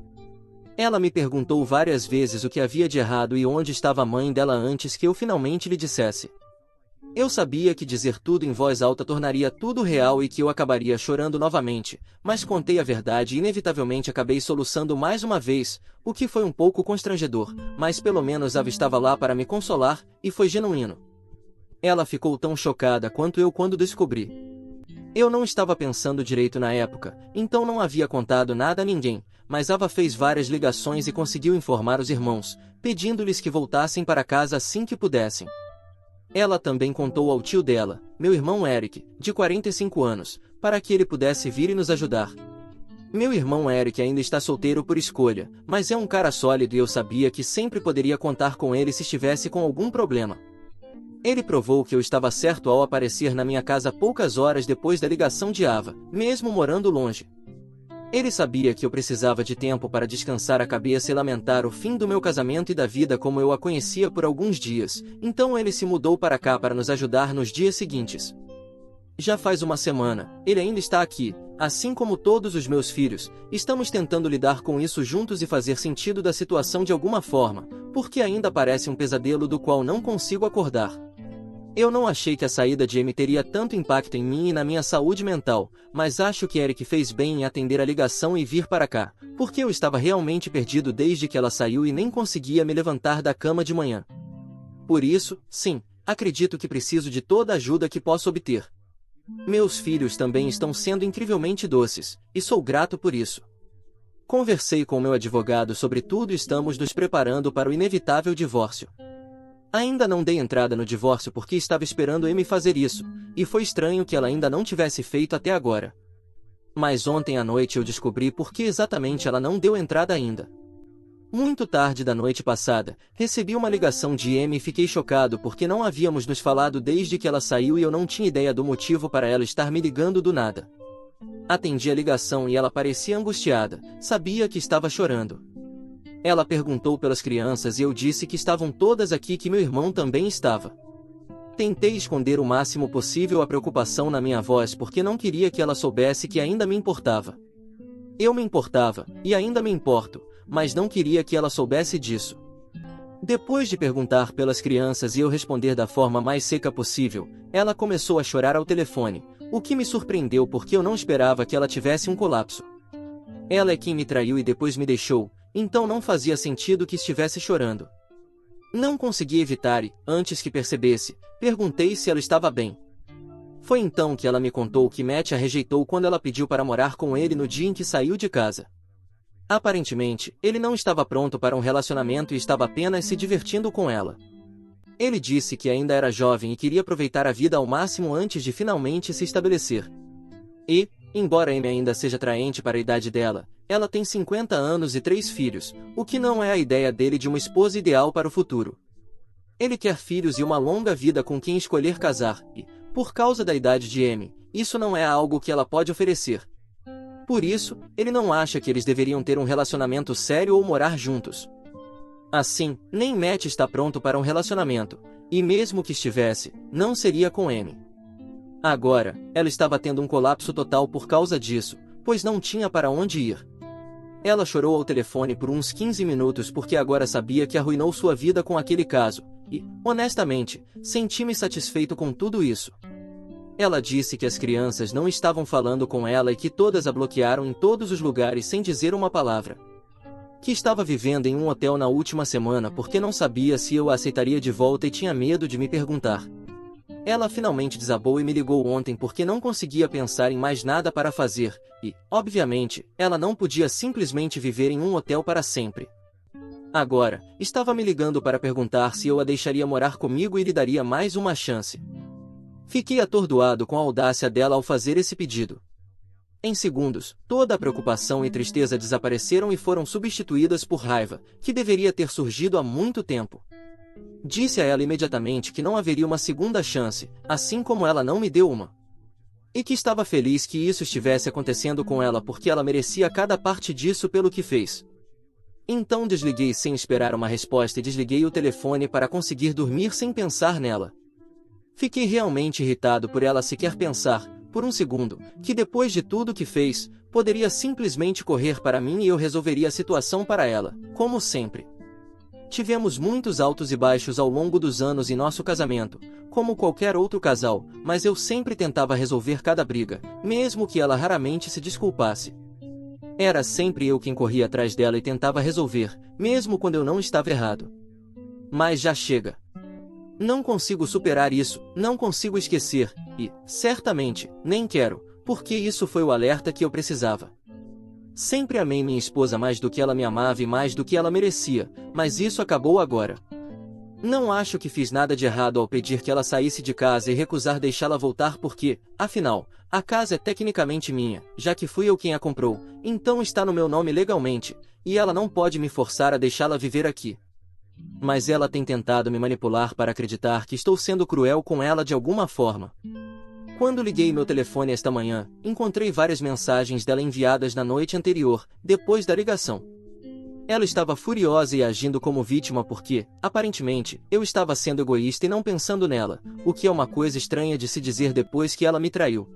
Ela me perguntou várias vezes o que havia de errado e onde estava a mãe dela antes que eu finalmente lhe dissesse. Eu sabia que dizer tudo em voz alta tornaria tudo real e que eu acabaria chorando novamente, mas contei a verdade e inevitavelmente acabei soluçando mais uma vez, o que foi um pouco constrangedor, mas pelo menos Ava estava lá para me consolar, e foi genuíno. Ela ficou tão chocada quanto eu quando descobri. Eu não estava pensando direito na época, então não havia contado nada a ninguém, mas Ava fez várias ligações e conseguiu informar os irmãos, pedindo-lhes que voltassem para casa assim que pudessem. Ela também contou ao tio dela, meu irmão Eric, de 45 anos, para que ele pudesse vir e nos ajudar. Meu irmão Eric ainda está solteiro por escolha, mas é um cara sólido e eu sabia que sempre poderia contar com ele se estivesse com algum problema. Ele provou que eu estava certo ao aparecer na minha casa poucas horas depois da ligação de Ava, mesmo morando longe. Ele sabia que eu precisava de tempo para descansar a cabeça e lamentar o fim do meu casamento e da vida como eu a conhecia por alguns dias, então ele se mudou para cá para nos ajudar nos dias seguintes. Já faz uma semana, ele ainda está aqui, assim como todos os meus filhos, estamos tentando lidar com isso juntos e fazer sentido da situação de alguma forma, porque ainda parece um pesadelo do qual não consigo acordar. Eu não achei que a saída de Amy teria tanto impacto em mim e na minha saúde mental, mas acho que Eric fez bem em atender a ligação e vir para cá, porque eu estava realmente perdido desde que ela saiu e nem conseguia me levantar da cama de manhã. Por isso, sim, acredito que preciso de toda a ajuda que posso obter. Meus filhos também estão sendo incrivelmente doces, e sou grato por isso. Conversei com meu advogado sobre tudo e estamos nos preparando para o inevitável divórcio. Ainda não dei entrada no divórcio porque estava esperando Amy fazer isso, e foi estranho que ela ainda não tivesse feito até agora. Mas ontem à noite eu descobri por que exatamente ela não deu entrada ainda. Muito tarde da noite passada, recebi uma ligação de Amy e fiquei chocado porque não havíamos nos falado desde que ela saiu e eu não tinha ideia do motivo para ela estar me ligando do nada. Atendi a ligação e ela parecia angustiada, sabia que estava chorando. Ela perguntou pelas crianças e eu disse que estavam todas aqui e que meu irmão também estava. Tentei esconder o máximo possível a preocupação na minha voz porque não queria que ela soubesse que ainda me importava. Eu me importava, e ainda me importo, mas não queria que ela soubesse disso. Depois de perguntar pelas crianças e eu responder da forma mais seca possível, ela começou a chorar ao telefone, o que me surpreendeu porque eu não esperava que ela tivesse um colapso. Ela é quem me traiu e depois me deixou, então não fazia sentido que estivesse chorando. Não consegui evitar e, antes que percebesse, perguntei se ela estava bem. Foi então que ela me contou que Matt a rejeitou quando ela pediu para morar com ele no dia em que saiu de casa. Aparentemente, ele não estava pronto para um relacionamento e estava apenas se divertindo com ela. Ele disse que ainda era jovem e queria aproveitar a vida ao máximo antes de finalmente se estabelecer. E, embora Amy ainda seja atraente para a idade dela, ela tem 50 anos e 3 filhos, o que não é a ideia dele de uma esposa ideal para o futuro. Ele quer filhos e uma longa vida com quem escolher casar, e, por causa da idade de Amy, isso não é algo que ela pode oferecer. Por isso, ele não acha que eles deveriam ter um relacionamento sério ou morar juntos. Assim, nem Matt está pronto para um relacionamento, e mesmo que estivesse, não seria com Amy. Agora, ela estava tendo um colapso total por causa disso, pois não tinha para onde ir. Ela chorou ao telefone por uns 15 minutos porque agora sabia que arruinou sua vida com aquele caso, e, honestamente, senti-me satisfeito com tudo isso. Ela disse que as crianças não estavam falando com ela e que todas a bloquearam em todos os lugares sem dizer uma palavra. Que estava vivendo em um hotel na última semana porque não sabia se eu a aceitaria de volta e tinha medo de me perguntar. Ela finalmente desabou e me ligou ontem porque não conseguia pensar em mais nada para fazer, e, obviamente, ela não podia simplesmente viver em um hotel para sempre. Agora, estava me ligando para perguntar se eu a deixaria morar comigo e lhe daria mais uma chance. Fiquei atordoado com a audácia dela ao fazer esse pedido. Em segundos, toda a preocupação e tristeza desapareceram e foram substituídas por raiva, que deveria ter surgido há muito tempo. Disse a ela imediatamente que não haveria uma segunda chance, assim como ela não me deu uma. E que estava feliz que isso estivesse acontecendo com ela porque ela merecia cada parte disso pelo que fez. Então desliguei sem esperar uma resposta e desliguei o telefone para conseguir dormir sem pensar nela. Fiquei realmente irritado por ela sequer pensar, por um segundo, que depois de tudo que fez, poderia simplesmente correr para mim e eu resolveria a situação para ela, como sempre. Tivemos muitos altos e baixos ao longo dos anos em nosso casamento, como qualquer outro casal, mas eu sempre tentava resolver cada briga, mesmo que ela raramente se desculpasse. Era sempre eu quem corria atrás dela e tentava resolver, mesmo quando eu não estava errado. Mas já chega. Não consigo superar isso, não consigo esquecer, e, certamente, nem quero, porque isso foi o alerta que eu precisava. Sempre amei minha esposa mais do que ela me amava e mais do que ela merecia, mas isso acabou agora. Não acho que fiz nada de errado ao pedir que ela saísse de casa e recusar deixá-la voltar porque, afinal, a casa é tecnicamente minha, já que fui eu quem a comprou, então está no meu nome legalmente, e ela não pode me forçar a deixá-la viver aqui. Mas ela tem tentado me manipular para acreditar que estou sendo cruel com ela de alguma forma. Quando liguei meu telefone esta manhã, encontrei várias mensagens dela enviadas na noite anterior, depois da ligação. Ela estava furiosa e agindo como vítima porque, aparentemente, eu estava sendo egoísta e não pensando nela, o que é uma coisa estranha de se dizer depois que ela me traiu.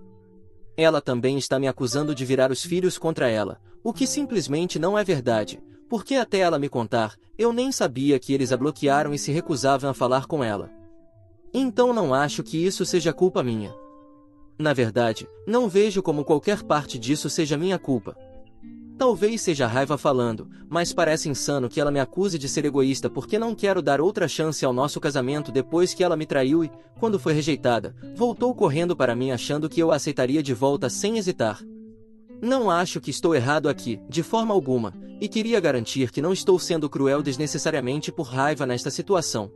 Ela também está me acusando de virar os filhos contra ela, o que simplesmente não é verdade, porque até ela me contar, eu nem sabia que eles a bloquearam e se recusavam a falar com ela. Então não acho que isso seja culpa minha. Na verdade, não vejo como qualquer parte disso seja minha culpa. Talvez seja raiva falando, mas parece insano que ela me acuse de ser egoísta porque não quero dar outra chance ao nosso casamento depois que ela me traiu e, quando foi rejeitada, voltou correndo para mim achando que eu a aceitaria de volta sem hesitar. Não acho que estou errado aqui, de forma alguma, e queria garantir que não estou sendo cruel desnecessariamente por raiva nesta situação.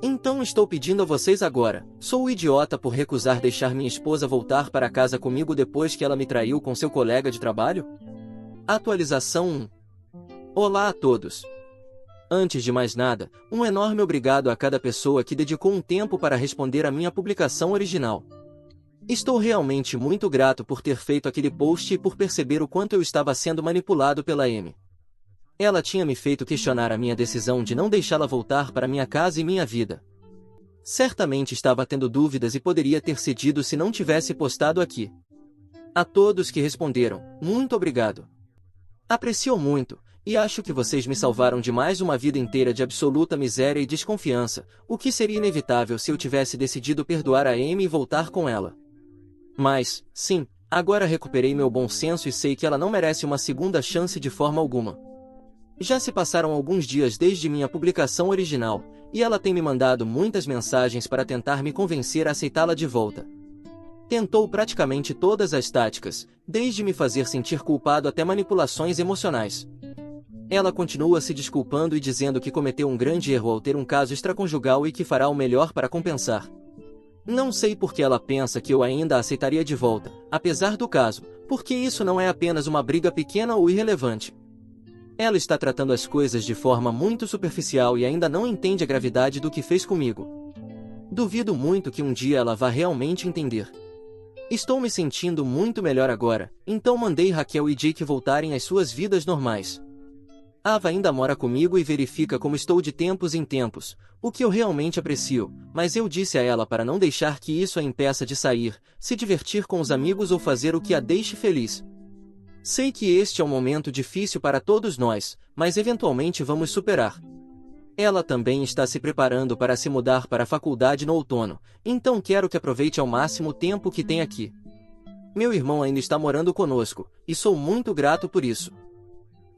Então estou pedindo a vocês agora, sou o idiota por recusar deixar minha esposa voltar para casa comigo depois que ela me traiu com seu colega de trabalho? Atualização 1. Olá a todos. Antes de mais nada, um enorme obrigado a cada pessoa que dedicou um tempo para responder a minha publicação original. Estou realmente muito grato por ter feito aquele post e por perceber o quanto eu estava sendo manipulado pela Amy. Ela tinha me feito questionar a minha decisão de não deixá-la voltar para minha casa e minha vida. Certamente estava tendo dúvidas e poderia ter cedido se não tivesse postado aqui. A todos que responderam, muito obrigado. Aprecio muito, e acho que vocês me salvaram de mais uma vida inteira de absoluta miséria e desconfiança, o que seria inevitável se eu tivesse decidido perdoar a Amy e voltar com ela. Mas, sim, agora recuperei meu bom senso e sei que ela não merece uma segunda chance de forma alguma. Já se passaram alguns dias desde minha publicação original, e ela tem me mandado muitas mensagens para tentar me convencer a aceitá-la de volta. Tentou praticamente todas as táticas, desde me fazer sentir culpado até manipulações emocionais. Ela continua se desculpando e dizendo que cometeu um grande erro ao ter um caso extraconjugal e que fará o melhor para compensar. Não sei por que ela pensa que eu ainda a aceitaria de volta, apesar do caso, porque isso não é apenas uma briga pequena ou irrelevante. Ela está tratando as coisas de forma muito superficial e ainda não entende a gravidade do que fez comigo. Duvido muito que um dia ela vá realmente entender. Estou me sentindo muito melhor agora, então mandei Raquel e Jake voltarem às suas vidas normais. Ava ainda mora comigo e verifica como estou de tempos em tempos, o que eu realmente aprecio, mas eu disse a ela para não deixar que isso a impeça de sair, se divertir com os amigos ou fazer o que a deixe feliz. Sei que este é um momento difícil para todos nós, mas eventualmente vamos superar. Ela também está se preparando para se mudar para a faculdade no outono, então quero que aproveite ao máximo o tempo que tem aqui. Meu irmão ainda está morando conosco, e sou muito grato por isso.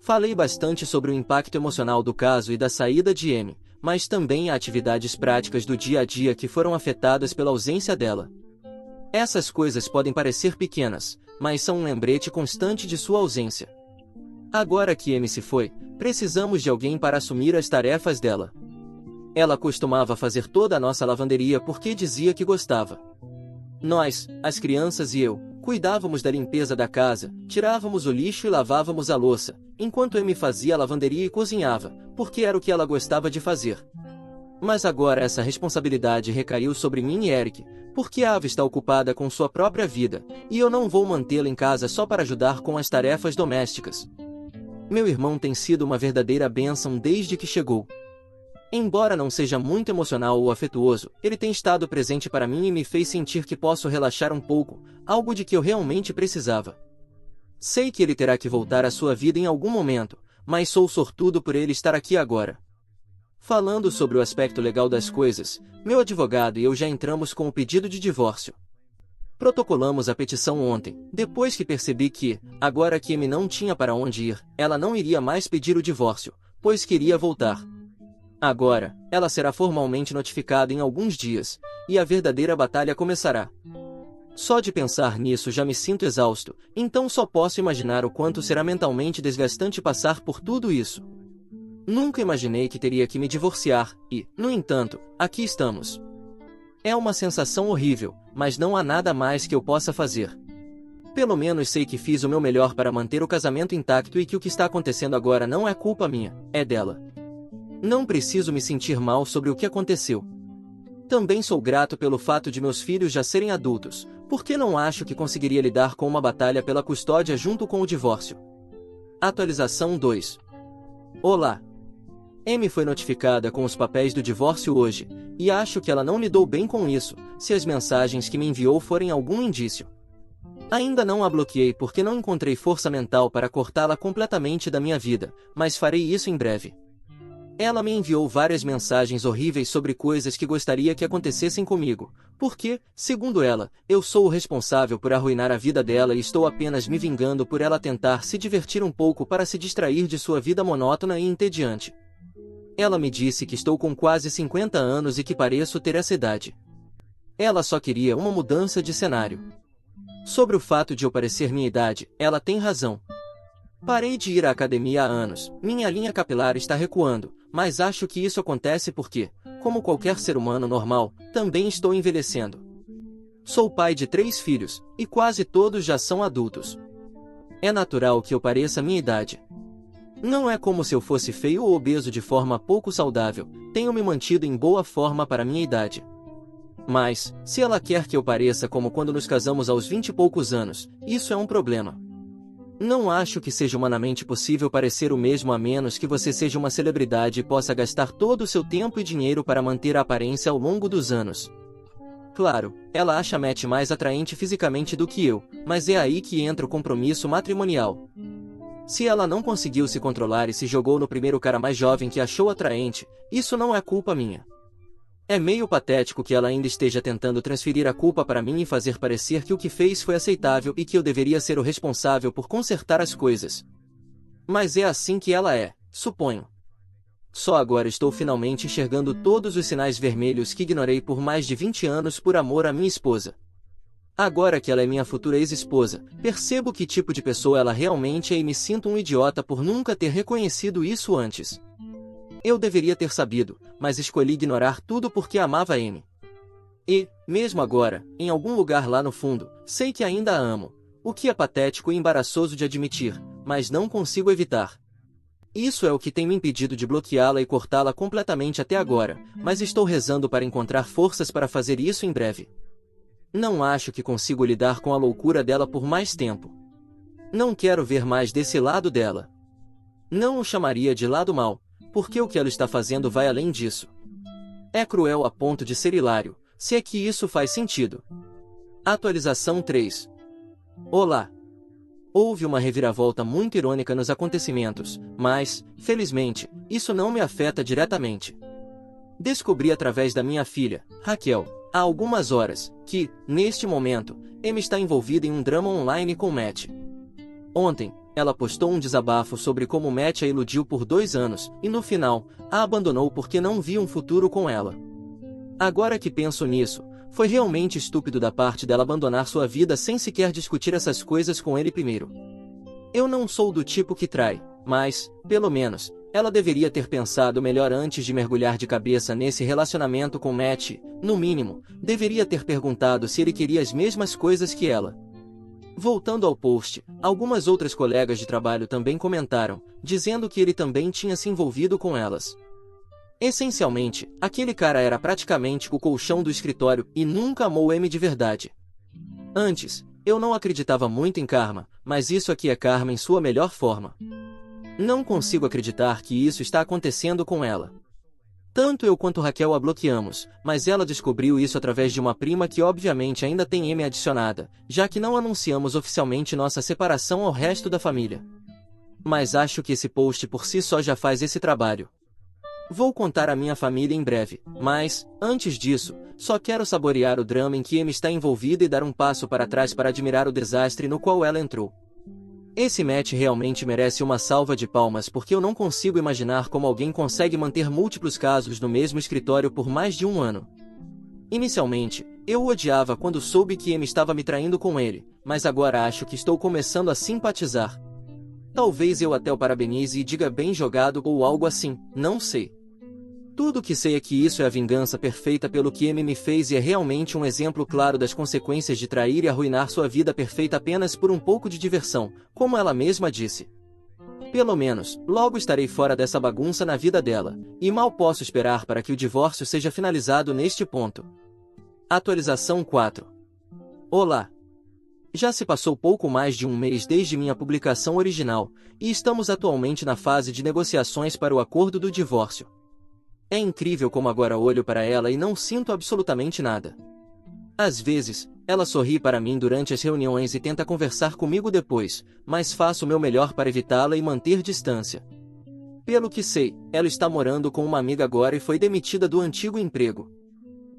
Falei bastante sobre o impacto emocional do caso e da saída de Amy, mas também há atividades práticas do dia a dia que foram afetadas pela ausência dela. Essas coisas podem parecer pequenas, mas são um lembrete constante de sua ausência. Agora que Amy se foi, precisamos de alguém para assumir as tarefas dela. Ela costumava fazer toda a nossa lavanderia porque dizia que gostava. Nós, as crianças e eu, cuidávamos da limpeza da casa, tirávamos o lixo e lavávamos a louça, enquanto Amy fazia a lavanderia e cozinhava, porque era o que ela gostava de fazer. Mas agora essa responsabilidade recaiu sobre mim e Eric, porque a Ava está ocupada com sua própria vida, e eu não vou mantê-la em casa só para ajudar com as tarefas domésticas. Meu irmão tem sido uma verdadeira bênção desde que chegou. Embora não seja muito emocional ou afetuoso, ele tem estado presente para mim e me fez sentir que posso relaxar um pouco, algo de que eu realmente precisava. Sei que ele terá que voltar à sua vida em algum momento, mas sou sortudo por ele estar aqui agora. Falando sobre o aspecto legal das coisas, meu advogado e eu já entramos com o pedido de divórcio. Protocolamos a petição ontem, depois que percebi que, agora que Amy não tinha para onde ir, ela não iria mais pedir o divórcio, pois queria voltar. Agora, ela será formalmente notificada em alguns dias, e a verdadeira batalha começará. Só de pensar nisso já me sinto exausto, então só posso imaginar o quanto será mentalmente desgastante passar por tudo isso. Nunca imaginei que teria que me divorciar, e, no entanto, aqui estamos. É uma sensação horrível, mas não há nada mais que eu possa fazer. Pelo menos sei que fiz o meu melhor para manter o casamento intacto e que o que está acontecendo agora não é culpa minha, é dela. Não preciso me sentir mal sobre o que aconteceu. Também sou grato pelo fato de meus filhos já serem adultos, porque não acho que conseguiria lidar com uma batalha pela custódia junto com o divórcio. Atualização 2. Olá! Amy foi notificada com os papéis do divórcio hoje, e acho que ela não lidou bem com isso, se as mensagens que me enviou forem algum indício. Ainda não a bloqueei porque não encontrei força mental para cortá-la completamente da minha vida, mas farei isso em breve. Ela me enviou várias mensagens horríveis sobre coisas que gostaria que acontecessem comigo, porque, segundo ela, eu sou o responsável por arruinar a vida dela e estou apenas me vingando por ela tentar se divertir um pouco para se distrair de sua vida monótona e entediante. Ela me disse que estou com quase 50 anos e que pareço ter essa idade. Ela só queria uma mudança de cenário. Sobre o fato de eu parecer minha idade, ela tem razão. Parei de ir à academia há anos, minha linha capilar está recuando, mas acho que isso acontece porque, como qualquer ser humano normal, também estou envelhecendo. Sou pai de 3 filhos, e quase todos já são adultos. É natural que eu pareça minha idade. Não é como se eu fosse feio ou obeso de forma pouco saudável, tenho me mantido em boa forma para minha idade. Mas, se ela quer que eu pareça como quando nos casamos aos 20 e poucos anos, isso é um problema. Não acho que seja humanamente possível parecer o mesmo a menos que você seja uma celebridade e possa gastar todo o seu tempo e dinheiro para manter a aparência ao longo dos anos. Claro, ela acha Matt mais atraente fisicamente do que eu, mas é aí que entra o compromisso matrimonial. Se ela não conseguiu se controlar e se jogou no primeiro cara mais jovem que achou atraente, isso não é culpa minha. É meio patético que ela ainda esteja tentando transferir a culpa para mim e fazer parecer que o que fez foi aceitável e que eu deveria ser o responsável por consertar as coisas. Mas é assim que ela é, suponho. Só agora estou finalmente enxergando todos os sinais vermelhos que ignorei por mais de 20 anos por amor à minha esposa. Agora que ela é minha futura ex-esposa, percebo que tipo de pessoa ela realmente é e me sinto um idiota por nunca ter reconhecido isso antes. Eu deveria ter sabido, mas escolhi ignorar tudo porque amava Amy. E, mesmo agora, em algum lugar lá no fundo, sei que ainda a amo, o que é patético e embaraçoso de admitir, mas não consigo evitar. Isso é o que tem me impedido de bloqueá-la e cortá-la completamente até agora, mas estou rezando para encontrar forças para fazer isso em breve. Não acho que consigo lidar com a loucura dela por mais tempo. Não quero ver mais desse lado dela. Não o chamaria de lado mau, porque o que ela está fazendo vai além disso. É cruel a ponto de ser hilário, se é que isso faz sentido. Atualização 3. Olá! Houve uma reviravolta muito irônica nos acontecimentos, mas, felizmente, isso não me afeta diretamente. Descobri através da minha filha, Raquel, há algumas horas, que, neste momento, Amy está envolvida em um drama online com Matt. Ontem, ela postou um desabafo sobre como Matt a iludiu por 2 anos, e no final, a abandonou porque não via um futuro com ela. Agora que penso nisso, foi realmente estúpido da parte dela abandonar sua vida sem sequer discutir essas coisas com ele primeiro. Eu não sou do tipo que trai, mas, pelo menos, ela deveria ter pensado melhor antes de mergulhar de cabeça nesse relacionamento com Matt, no mínimo, deveria ter perguntado se ele queria as mesmas coisas que ela. Voltando ao post, algumas outras colegas de trabalho também comentaram, dizendo que ele também tinha se envolvido com elas. Essencialmente, aquele cara era praticamente o colchão do escritório e nunca amou Amy de verdade. Antes, eu não acreditava muito em karma, mas isso aqui é karma em sua melhor forma. Não consigo acreditar que isso está acontecendo com ela. Tanto eu quanto Raquel a bloqueamos, mas ela descobriu isso através de uma prima que obviamente ainda tem Amy adicionada, já que não anunciamos oficialmente nossa separação ao resto da família. Mas acho que esse post por si só já faz esse trabalho. Vou contar à minha família em breve, mas, antes disso, só quero saborear o drama em que Amy está envolvida e dar um passo para trás para admirar o desastre no qual ela entrou. Esse Matt realmente merece uma salva de palmas porque eu não consigo imaginar como alguém consegue manter múltiplos casos no mesmo escritório por mais de 1 ano. Inicialmente, Eu o odiava quando soube que Amy estava me traindo com ele, mas agora acho que estou começando a simpatizar. Talvez eu até o parabenize e diga bem jogado ou algo assim, não sei. Tudo o que sei é que isso é a vingança perfeita pelo que Amy me fez e é realmente um exemplo claro das consequências de trair e arruinar sua vida perfeita apenas por um pouco de diversão, como ela mesma disse. Pelo menos, logo estarei fora dessa bagunça na vida dela, e mal posso esperar para que o divórcio seja finalizado neste ponto. Atualização 4. Olá! Já se passou pouco mais de um mês desde minha publicação original, e estamos atualmente na fase de negociações para o acordo do divórcio. É incrível como agora olho para ela e não sinto absolutamente nada. Às vezes, ela sorri para mim durante as reuniões e tenta conversar comigo depois, mas faço o meu melhor para evitá-la e manter distância. Pelo que sei, ela está morando com uma amiga agora e foi demitida do antigo emprego.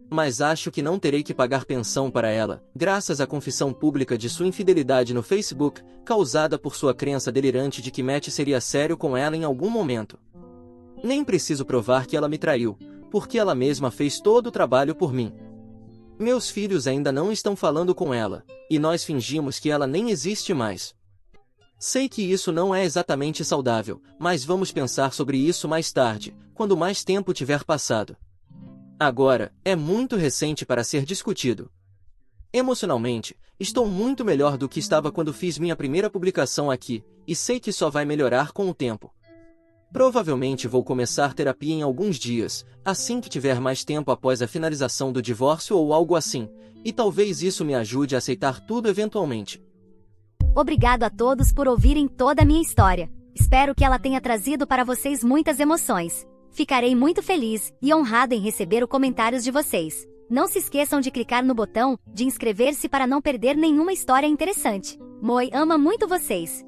Mas acho que não terei que pagar pensão para ela, graças à confissão pública de sua infidelidade no Facebook, causada por sua crença delirante de que Matt seria sério com ela em algum momento. Nem preciso provar que ela me traiu, porque ela mesma fez todo o trabalho por mim. Meus filhos ainda não estão falando com ela, e nós fingimos que ela nem existe mais. Sei que isso não é exatamente saudável, mas vamos pensar sobre isso mais tarde, quando mais tempo tiver passado. Agora, é muito recente para ser discutido. Emocionalmente, estou muito melhor do que estava quando fiz minha primeira publicação aqui, e sei que só vai melhorar com o tempo. Provavelmente vou começar terapia em alguns dias, assim que tiver mais tempo após a finalização do divórcio ou algo assim, e talvez isso me ajude a aceitar tudo eventualmente. Obrigado a todos por ouvirem toda a minha história. Espero que ela tenha trazido para vocês muitas emoções. Ficarei muito feliz e honrado em receber os comentários de vocês. Não se esqueçam de clicar no botão de inscrever-se para não perder nenhuma história interessante. Moi ama muito vocês.